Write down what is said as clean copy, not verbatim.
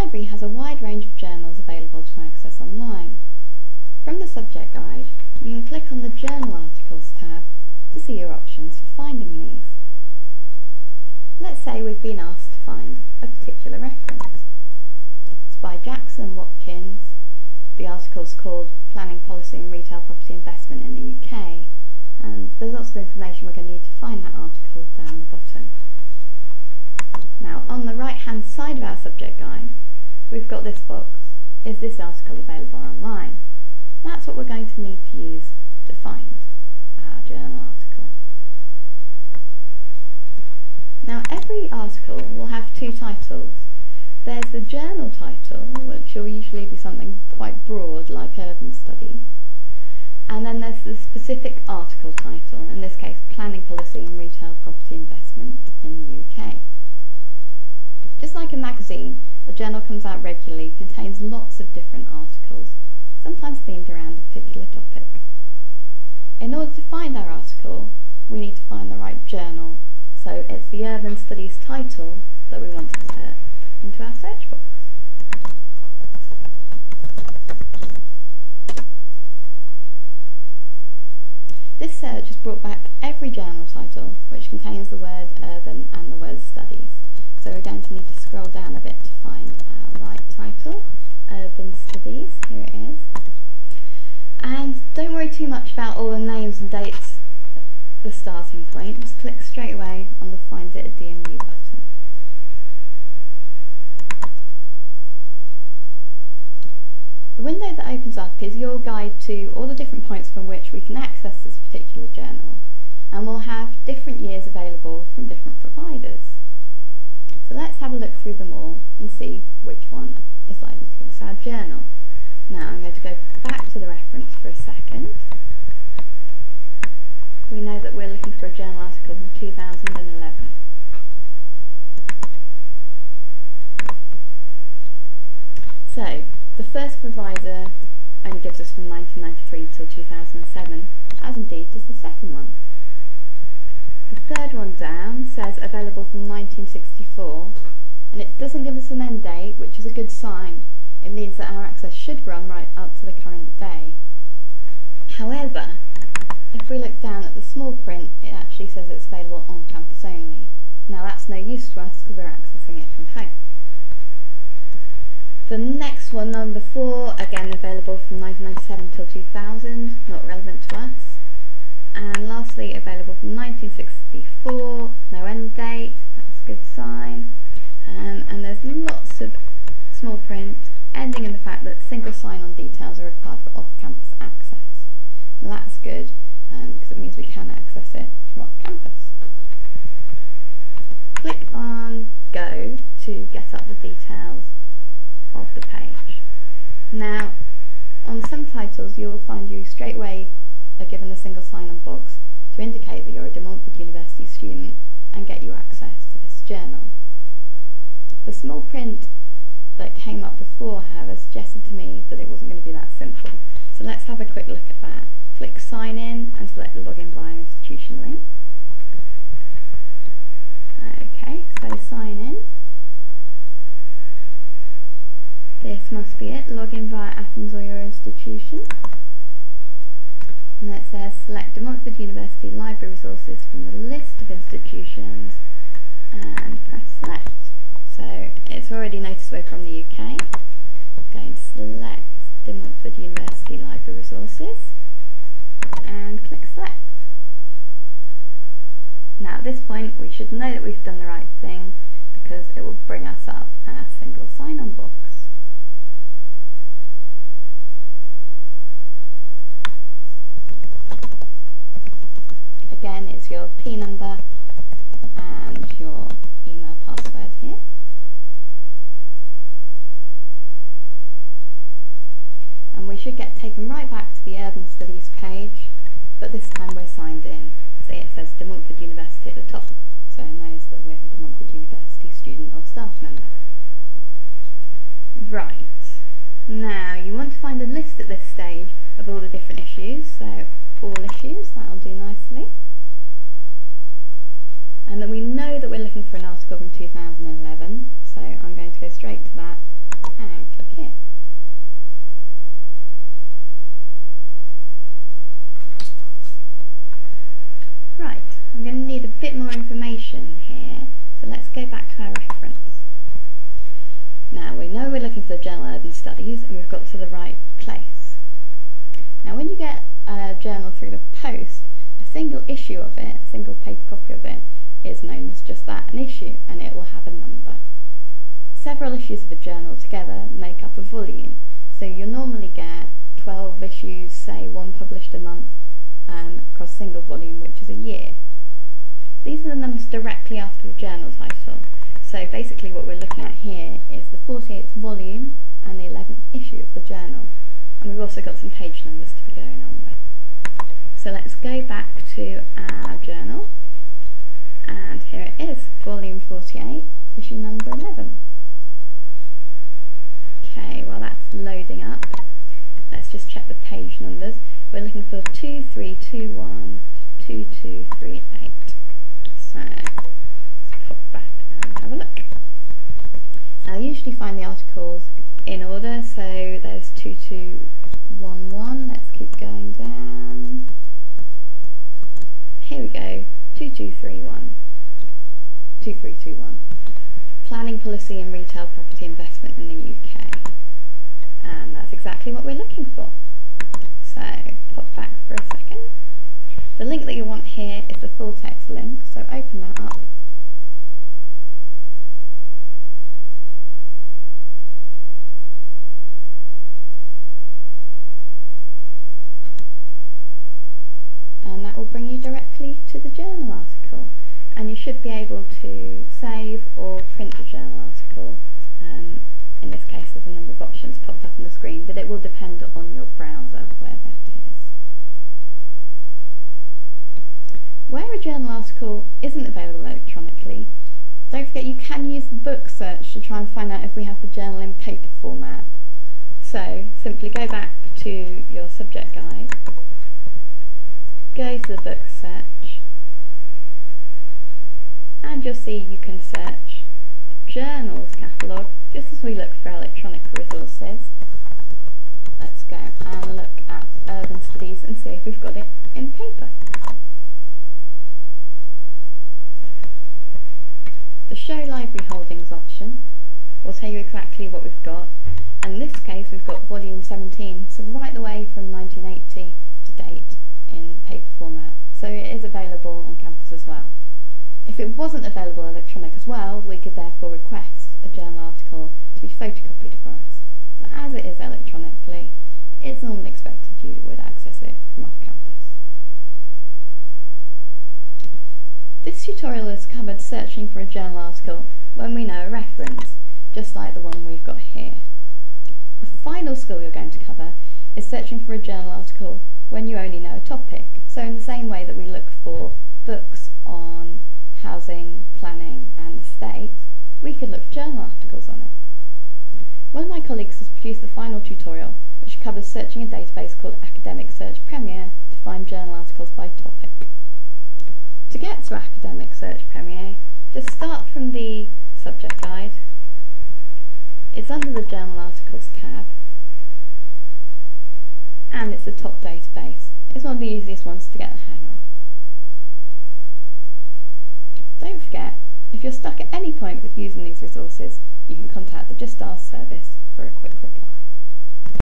library has a wide range of journals available to access online. From the subject guide, you can click on the Journal Articles tab to see your options for finding these. Let's say we've been asked to find a particular reference. It's by Jackson Watkins. The article's called Planning Policy and Retail Property Investment in the UK, and there's lots of information we're going to need to find that article down the bottom. Now, on the right hand side of our subject guide, we've got this box. Is this article available online? That's what we're going to need to use to find our journal article. Now, every article will have two titles. There's the journal title, which will usually be something quite broad like urban study, and then there's the specific article title, in this case Planning Policy and Retail Property Investment in the UK. Just like a magazine, a journal comes out regularly, contains lots of different articles, sometimes themed around a particular topic. In order to find our article, we need to find the right journal, so it's the Urban Studies title that we want to put into our search box. This search has brought back every journal title which contains the word urban and the word studies. So we're going to need to scroll down a bit to find our right title, Urban Studies. Here it is. And don't worry too much about all the names and dates at the starting point. Just click straight away on the Find It at DMU button. The window that opens up is your guide to all the different points from which we can access this particular journal, and we'll have different years available from different providers. So let's have a look through them all and see which one is likely to give us our journal. Now I'm going to go back to the reference for a second. We know that we're looking for a journal article from 2011. So the first provider only gives us from 1993 till 2007, as indeed does the second one. The third one down says available from 1964, and it doesn't give us an end date, which is a good sign. It means that our access should run right up to the current day. However, if we look down at the small print, it actually says it's available on campus only. Now that's no use to us because we're accessing it from home. The next one, number 4, again available from 1997 till 2000, not relevant to us. And lastly, available from 1964, no end date, that's a good sign. And there's lots of small print ending in the fact that single sign-on details are required for off-campus access. Now that's good because it means we can access it from off-campus. Click on Go to get up the details of the page. Now, on some titles you will find you straight away are given a single sign-on box to indicate that you're a De Montfort University student and get you access to this journal. The small print that came up before, however, suggested to me that it wasn't going to be that simple. So let's have a quick look at that. Click Sign In and select the Login via Institution link. Okay, so sign in. This must be it, login via Athens or your institution. And it says select De Montfort University library resources from the list of institutions and press select. So it's already noticed we're from the UK. I'm going to select De Montfort University library resources and click select. Now at this point we should know that we've done the right thing because it will bring us up our single sign-on box. Again, it's your P number and your email password here. And we should get taken right back to the Urban Studies page, but this time we're signed in. See, it says De Montfort University at the top, so it knows that we're a De Montfort University student or staff member. Right, now you want to find a list at this stage of all the different issues, so all issues, that'll do nicely. And then we know that we're looking for an article from 2011, so I'm going to go straight to that and click here. Right, I'm going to need a bit more information here, so let's go back to our reference. Now we know we're looking for the Journal of Urban Studies and we've got to the right place. Now when you get a journal through the post, a single issue of it, a single paper copy of it, is known as just that, an issue, and it will have a number. Several issues of a journal together make up a volume, so you'll normally get 12 issues, say one published a month, across a single volume, which is a year. These are the numbers directly after the journal title. So basically what we're looking at here is the 48th volume and the 11th issue of the journal. And we've also got some page numbers to be going on with. So let's go back to our journal. And here it is, volume 48, issue number 11. Okay, while that's loading up, let's just check the page numbers. We're looking for 2321 to 2238. So let's pop back and have a look. Now I usually find the articles in order, so there's 2211, let's keep going down. Here we go, 2231, 2321. Planning policy and retail property investment in the UK. And that's exactly what we're looking for. So pop back for a second. The link that you want here is the full text link, so open that up. And that will bring you directly to the journal article. And you should be able to save or print the journal article. In this case there's a number of options popped up on the screen, but it will depend on your browser where that is. Where a journal article isn't available electronically, don't forget you can use the book search to try and find out if we have the journal in paper format. So simply go back to your subject guide, go to the book search, and you'll see you can search the journals catalogue just as we look for electronic resources. Let's go and look at Urban Studies and see if we've got it in paper. The Show Library Holdings option will tell you exactly what we've got, and in this case we've got volume 17, so right the way from 1980 to date in paper format, so it is available on campus as well. If it wasn't available electronic as well, we could therefore request a journal article to be photocopied for us. But as it is electronically, it's normally expected you would access it from off campus. This tutorial has covered searching for a journal article when we know a reference, just like the one we've got here. The final skill you're going to cover is searching for a journal article when you only know a topic. So in the same way that we look for books on housing, planning and the state, we could look for journal articles on it. One of my colleagues has produced the final tutorial, which covers searching a database called Academic Search Premier to find journal articles by topic. To get to Academic Search Premier, just start from the subject guide. It's under the Journal Articles tab, and it's the top database. It's one of the easiest ones to get the hang of. Don't forget, if you're stuck at any point with using these resources, you can contact the Just Ask service for a quick